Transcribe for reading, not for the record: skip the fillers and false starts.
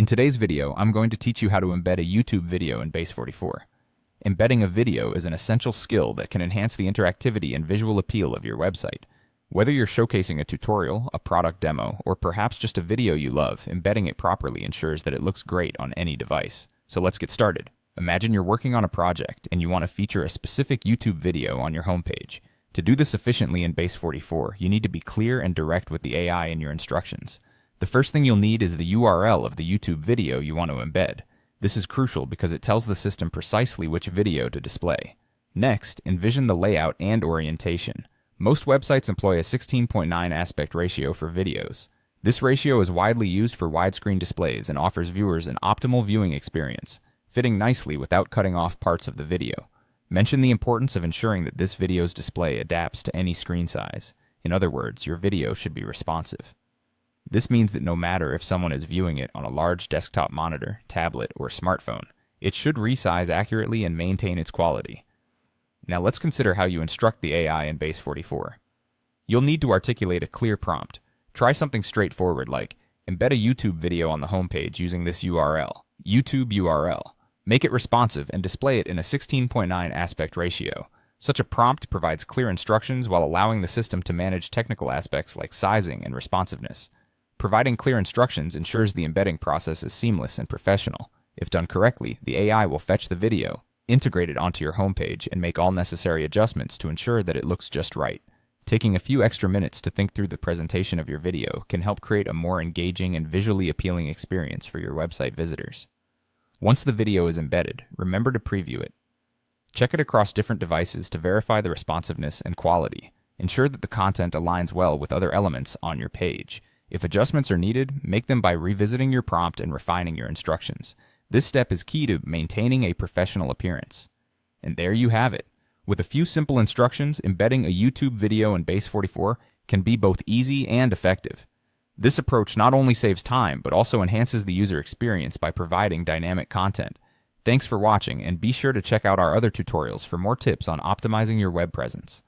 In today's video, I'm going to teach you how to embed a YouTube video in Base44. Embedding a video is an essential skill that can enhance the interactivity and visual appeal of your website. Whether you're showcasing a tutorial, a product demo, or perhaps just a video you love, embedding it properly ensures that it looks great on any device. So let's get started. Imagine you're working on a project and you want to feature a specific YouTube video on your homepage. To do this efficiently in Base44, you need to be clear and direct with the AI in your instructions. The first thing you'll need is the URL of the YouTube video you want to embed. This is crucial because it tells the system precisely which video to display. Next, envision the layout and orientation. Most websites employ a 16:9 aspect ratio for videos. This ratio is widely used for widescreen displays and offers viewers an optimal viewing experience, fitting nicely without cutting off parts of the video. Mention the importance of ensuring that this video's display adapts to any screen size. In other words, your video should be responsive. This means that no matter if someone is viewing it on a large desktop monitor, tablet, or smartphone, it should resize accurately and maintain its quality. Now let's consider how you instruct the AI in Base44. You'll need to articulate a clear prompt. Try something straightforward like, embed a YouTube video on the homepage using this URL, YouTube URL. Make it responsive and display it in a 16:9 aspect ratio. Such a prompt provides clear instructions while allowing the system to manage technical aspects like sizing and responsiveness. Providing clear instructions ensures the embedding process is seamless and professional. If done correctly, the AI will fetch the video, integrate it onto your homepage, and make all necessary adjustments to ensure that it looks just right. Taking a few extra minutes to think through the presentation of your video can help create a more engaging and visually appealing experience for your website visitors. Once the video is embedded, remember to preview it. Check it across different devices to verify the responsiveness and quality. Ensure that the content aligns well with other elements on your page. If adjustments are needed, make them by revisiting your prompt and refining your instructions. This step is key to maintaining a professional appearance. And there you have it. With a few simple instructions, embedding a YouTube video in Base44 can be both easy and effective. This approach not only saves time, but also enhances the user experience by providing dynamic content. Thanks for watching, and be sure to check out our other tutorials for more tips on optimizing your web presence.